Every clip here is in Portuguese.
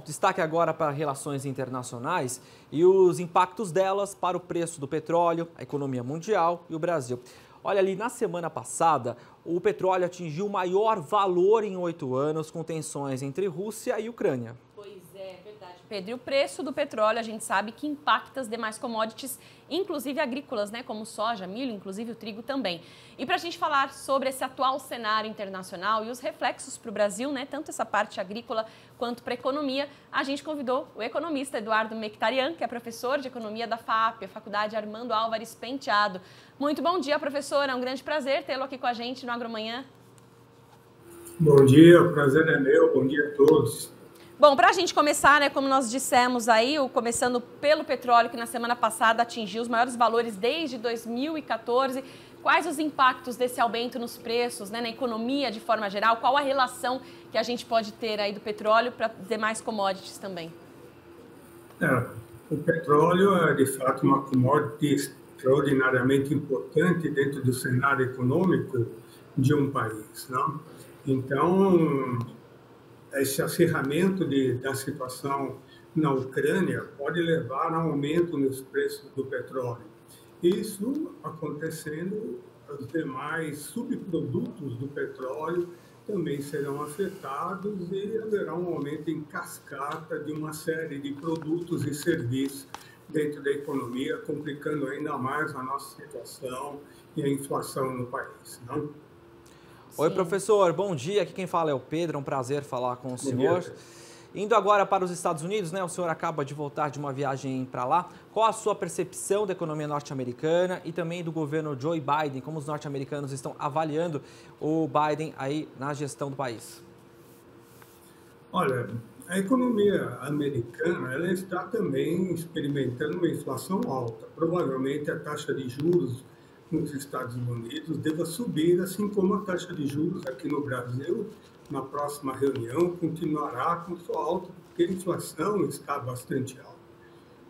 Destaque agora para relações internacionais e os impactos delas para o preço do petróleo, a economia mundial e o Brasil. Olha ali, na semana passada, o petróleo atingiu o maior valor em 8 anos, com tensões entre Rússia e Ucrânia. Pois é, verdade, Pedro. E o preço do petróleo, a gente sabe que impacta as demais commodities, inclusive agrícolas, né? Como soja, milho, inclusive o trigo também. E para a gente falar sobre esse atual cenário internacional e os reflexos para o Brasil, né? Tanto essa parte agrícola quanto para a economia, a gente convidou o economista Eduardo Mectarian, que é professor de economia da FAP, a Faculdade Armando Álvares Penteado. Muito bom dia, professor. É um grande prazer tê-lo aqui com a gente no Agromanhã. Bom dia, o prazer é meu. Bom dia a todos. Bom, para a gente começar, né, como nós dissemos aí, começando pelo petróleo, que na semana passada atingiu os maiores valores desde 2014, quais os impactos desse aumento nos preços, né, na economia de forma geral? Qual a relação que a gente pode ter aí do petróleo para demais commodities também? O petróleo é, de fato, uma commodity extraordinariamente importante dentro do cenário econômico de um país, não? Então, esse acirramento da situação na Ucrânia pode levar a um aumento nos preços do petróleo. Isso acontecendo, os demais subprodutos do petróleo também serão afetados e haverá um aumento em cascata de uma série de produtos e serviços dentro da economia, complicando ainda mais a nossa situação e a inflação no país, não? Oi, professor, bom dia. Aqui quem fala é o Pedro, é um prazer falar com o senhor. Indo agora para os Estados Unidos, né? O senhor acaba de voltar de uma viagem para lá. Qual a sua percepção da economia norte-americana e também do governo Joe Biden? Como os norte-americanos estão avaliando o Biden aí na gestão do país? Olha, a economia americana ela está também experimentando uma inflação alta. Provavelmente a taxa de juros nos Estados Unidos deva subir, assim como a taxa de juros aqui no Brasil, na próxima reunião, continuará com sua alta, porque a inflação está bastante alta.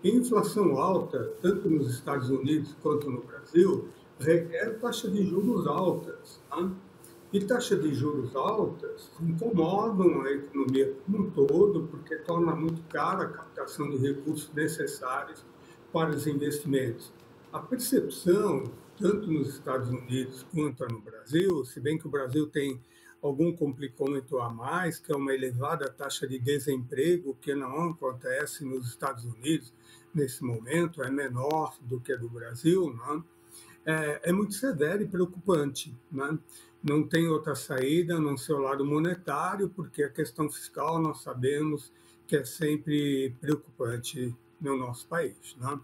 E a inflação alta, tanto nos Estados Unidos quanto no Brasil, requer taxa de juros altas. Tá? E taxas de juros altas incomodam a economia como um todo, porque torna muito cara a captação de recursos necessários para os investimentos. A percepção, tanto nos Estados Unidos quanto no Brasil, se bem que o Brasil tem algum complicômetro a mais, que é uma elevada taxa de desemprego, que não acontece nos Estados Unidos nesse momento, é menor do que a do Brasil, né? É muito severo e preocupante, né? Não tem outra saída a não ser o lado monetário, porque a questão fiscal nós sabemos que é sempre preocupante no nosso país, né?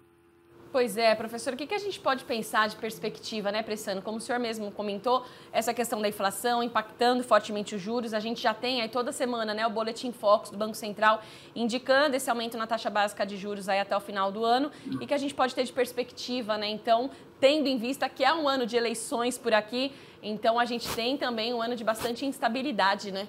Pois é, professor, o que a gente pode pensar de perspectiva, né, para esse ano? Como o senhor mesmo comentou, essa questão da inflação impactando fortemente os juros, a gente já tem aí toda semana, né, o Boletim Focus do Banco Central indicando esse aumento na taxa básica de juros aí até o final do ano e que a gente pode ter de perspectiva, né, então, tendo em vista que é um ano de eleições por aqui, então a gente tem também um ano de bastante instabilidade, né?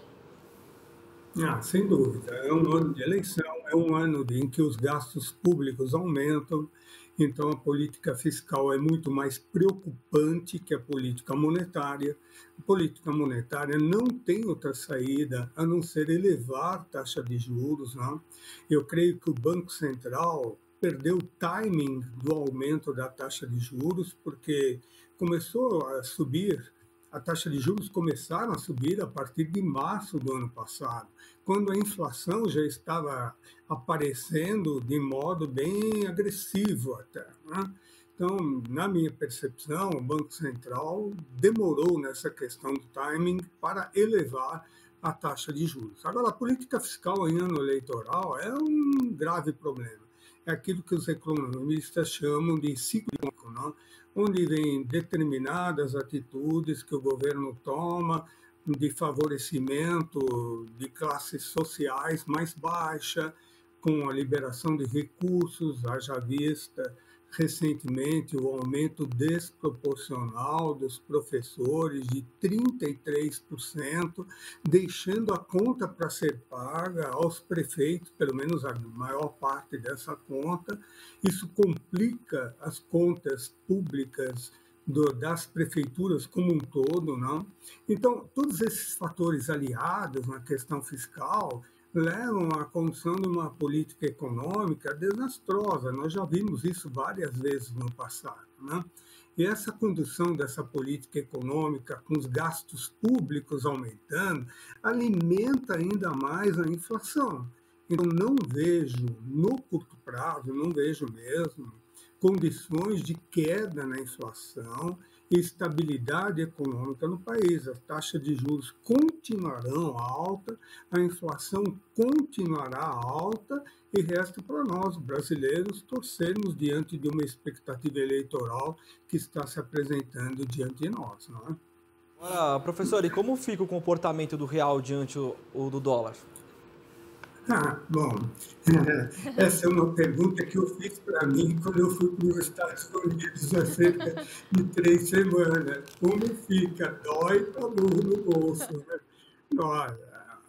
Sem dúvida. É um ano de eleição, é um ano em que os gastos públicos aumentam, então a política fiscal é muito mais preocupante que a política monetária. A política monetária não tem outra saída a não ser elevar a taxa de juros, né? Eu creio que o Banco Central perdeu o timing do aumento da taxa de juros, porque começou a subir. A taxa de juros começaram a subir a partir de março do ano passado, quando a inflação já estava aparecendo de modo bem agressivo até, né? Então, na minha percepção, o Banco Central demorou nessa questão do timing para elevar a taxa de juros. Agora, a política fiscal em ano eleitoral é um grave problema. É aquilo que os economistas chamam de cíclico, não? Onde vem determinadas atitudes que o governo toma de favorecimento de classes sociais mais baixas, com a liberação de recursos, haja vista recentemente o aumento desproporcional dos professores de 33%, deixando a conta para ser paga aos prefeitos, pelo menos a maior parte dessa conta. Isso complica as contas públicas das prefeituras como um todo, não? Então, todos esses fatores aliados na questão fiscal levam à condução de uma política econômica desastrosa. Nós já vimos isso várias vezes no passado, né? E essa condução dessa política econômica, com os gastos públicos aumentando, alimenta ainda mais a inflação. Então, não vejo, no curto prazo, não vejo mesmo condições de queda na inflação e estabilidade econômica no país. As taxas de juros continuarão alta, a inflação continuará alta e resta para nós, brasileiros, torcermos diante de uma expectativa eleitoral que está se apresentando diante de nós, não é? Agora, professor, e como fica o comportamento do real diante o do dólar? Bom, essa é uma pergunta que eu fiz para mim quando eu fui para os Estados Unidos há cerca de 3 semanas. Como fica? Dói para no bolso, né? Olha,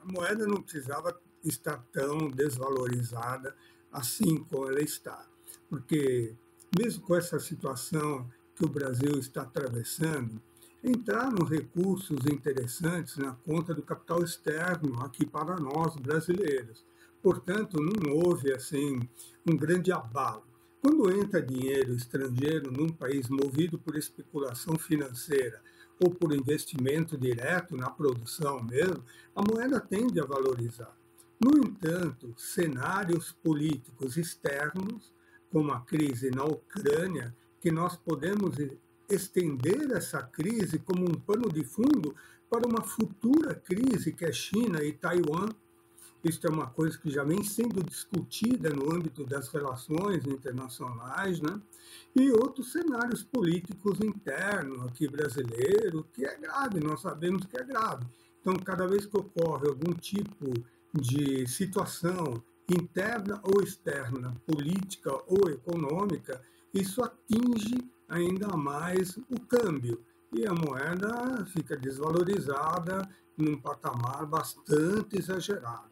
a moeda não precisava estar tão desvalorizada assim como ela está, porque mesmo com essa situação que o Brasil está atravessando, entraram recursos interessantes na conta do capital externo aqui para nós brasileiros. Portanto, não houve assim um grande abalo. Quando entra dinheiro estrangeiro num país movido por especulação financeira ou por investimento direto na produção mesmo, a moeda tende a valorizar. No entanto, cenários políticos externos, como a crise na Ucrânia, que nós podemos estender essa crise como um pano de fundo para uma futura crise que é China e Taiwan. Isso é uma coisa que já vem sendo discutida no âmbito das relações internacionais, né? E outros cenários políticos internos aqui brasileiro, que é grave, nós sabemos que é grave. Então, cada vez que ocorre algum tipo de situação interna ou externa, política ou econômica, isso atinge ainda mais o câmbio e a moeda fica desvalorizada num patamar bastante exagerado.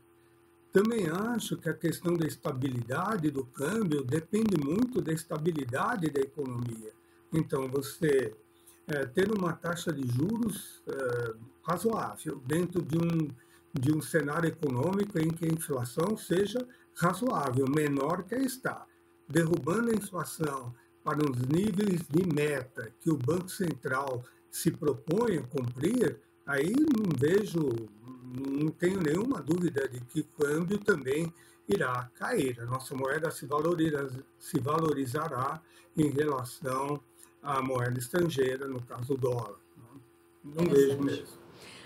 Também acho que a questão da estabilidade do câmbio depende muito da estabilidade da economia. Então, você ter uma taxa de juros razoável dentro de um cenário econômico em que a inflação seja razoável, menor que está, derrubando a inflação para os níveis de meta que o Banco Central se propõe a cumprir, aí não tenho nenhuma dúvida de que o câmbio também irá cair. A nossa moeda se valorizará em relação à moeda estrangeira, no caso o dólar. Não vejo mesmo.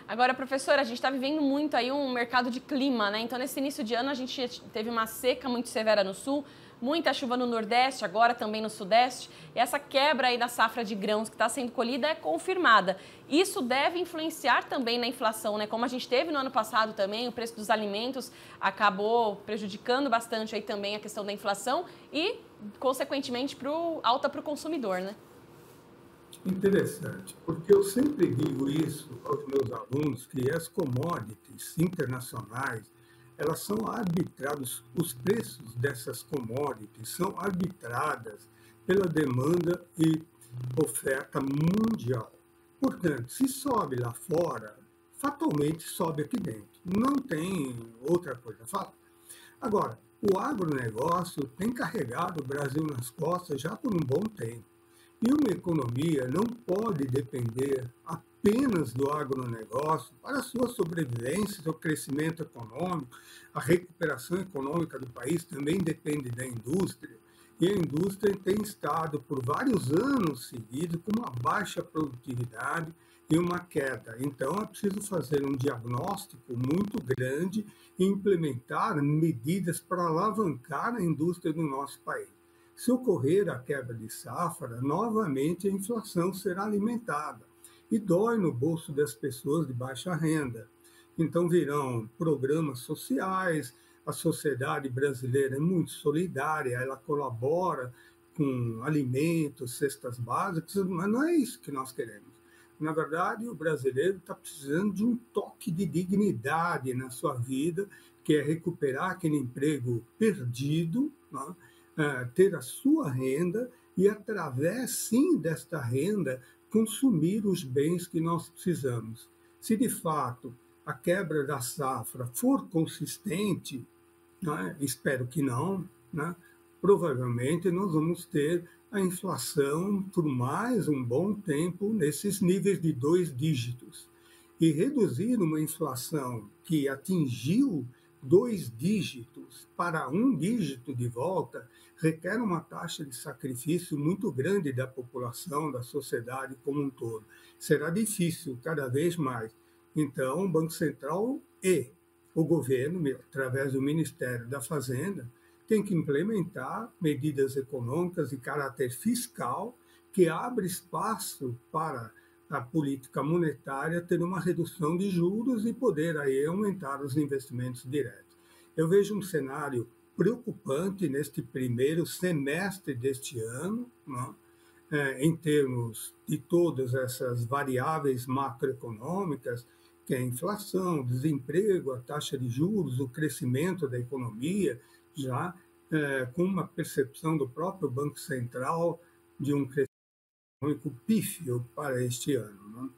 Agora, professora, a gente está vivendo muito aí um mercado de clima, né? Então, nesse início de ano, a gente teve uma seca muito severa no sul, muita chuva no Nordeste, agora também no Sudeste. E essa quebra aí da safra de grãos que está sendo colhida é confirmada. Isso deve influenciar também na inflação, né? Como a gente teve no ano passado também, o preço dos alimentos acabou prejudicando bastante aí também a questão da inflação e, consequentemente, alta para o consumidor, né? Interessante, porque eu sempre digo isso aos meus alunos, que as commodities internacionais, elas são arbitradas, os preços dessas commodities são arbitradas pela demanda e oferta mundial. Portanto, se sobe lá fora, fatalmente sobe aqui dentro. Não tem outra coisa. Agora, o agronegócio tem carregado o Brasil nas costas já por um bom tempo. E uma economia não pode depender apenas do agronegócio para a sua sobrevivência, seu crescimento econômico. A recuperação econômica do país também depende da indústria. E a indústria tem estado por vários anos seguidos com uma baixa produtividade e uma queda. Então, é preciso fazer um diagnóstico muito grande e implementar medidas para alavancar a indústria do nosso país. Se ocorrer a quebra de safra, novamente a inflação será alimentada e dói no bolso das pessoas de baixa renda. Então virão programas sociais, a sociedade brasileira é muito solidária, ela colabora com alimentos, cestas básicas, mas não é isso que nós queremos. Na verdade, o brasileiro está precisando de um toque de dignidade na sua vida, que é recuperar aquele emprego perdido, né? Ter a sua renda e, através, sim, desta renda, consumir os bens que nós precisamos. Se, de fato, a quebra da safra for consistente, né, espero que não, né, provavelmente nós vamos ter a inflação por mais um bom tempo nesses níveis de 2 dígitos. E reduzir uma inflação que atingiu 2 dígitos para 1 dígito de volta requer uma taxa de sacrifício muito grande da população, da sociedade como um todo. Será difícil cada vez mais. Então, o Banco Central e o governo, através do Ministério da Fazenda, tem que implementar medidas econômicas de caráter fiscal que abre espaço para a política monetária ter uma redução de juros e poder aí aumentar os investimentos diretos. Eu vejo um cenário preocupante neste primeiro semestre deste ano, né, em termos de todas essas variáveis macroeconômicas, que é a inflação, desemprego, a taxa de juros, o crescimento da economia, já com uma percepção do próprio Banco Central de um crescimento econômico pífio para este ano. Né?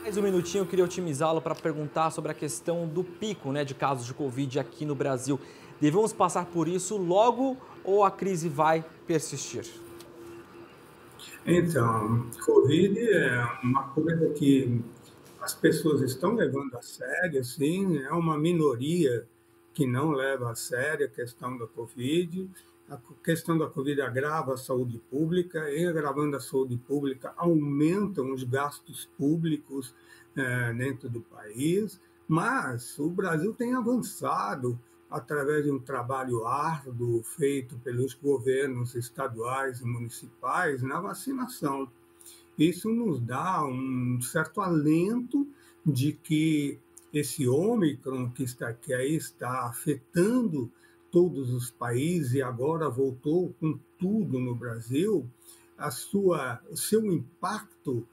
Mais um minutinho, eu queria otimizá-lo para perguntar sobre a questão do pico, né, de casos de Covid aqui no Brasil. Devemos passar por isso logo ou a crise vai persistir? Então, Covid é uma coisa que as pessoas estão levando a sério, sim, é uma minoria que não leva a sério a questão da Covid. A questão da Covid agrava a saúde pública, e agravando a saúde pública, aumentam os gastos públicos dentro do país, mas o Brasil tem avançado através de um trabalho árduo feito pelos governos estaduais e municipais na vacinação. Isso nos dá um certo alento de que esse Ômicron que aí está afetando todos os países e agora voltou com tudo no Brasil, o seu impacto,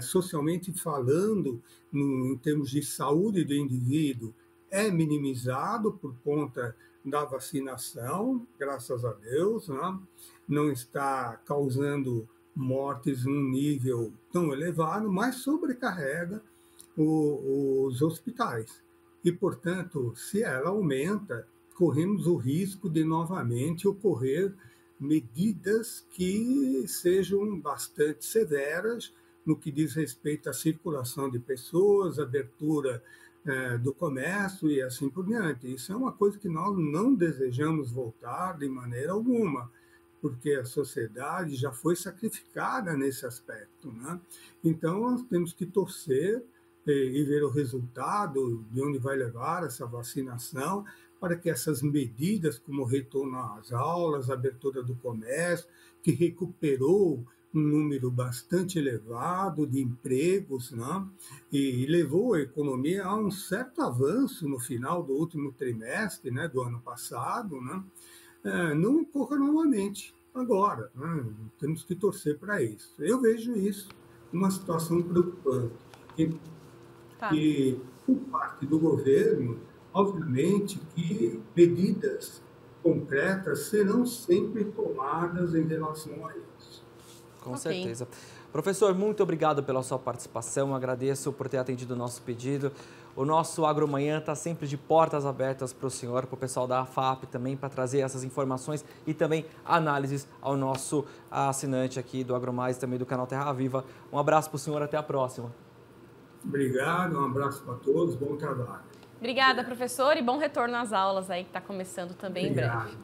socialmente falando, em termos de saúde do indivíduo, é minimizado por conta da vacinação, graças a Deus, né? Não está causando mortes num nível tão elevado, mas sobrecarrega os hospitais. E, portanto, se ela aumenta, corremos o risco de novamente ocorrer medidas que sejam bastante severas no que diz respeito à circulação de pessoas, abertura do comércio e assim por diante. Isso é uma coisa que nós não desejamos voltar de maneira alguma, porque a sociedade já foi sacrificada nesse aspecto, né? Então, nós temos que torcer e ver o resultado de onde vai levar essa vacinação, para que essas medidas, como o retorno às aulas, a abertura do comércio, que recuperou um número bastante elevado de empregos, né? E levou a economia a um certo avanço no final do último trimestre, né, do ano passado, né? Não ocorra novamente agora, né? Temos que torcer para isso. Eu vejo isso uma situação preocupante. E por parte do governo, obviamente que medidas concretas serão sempre tomadas em relação a isso. Com certeza. Professor, muito obrigado pela sua participação, agradeço por ter atendido o nosso pedido. O nosso Agromanhã está sempre de portas abertas para o senhor, para o pessoal da AFAP também, para trazer essas informações e também análises ao nosso assinante aqui do AgroMais, também do canal Terra Viva. Um abraço para o senhor, até a próxima. Obrigado, um abraço para todos, bom trabalho. Obrigada, professor, e bom retorno às aulas aí, que está começando também em breve.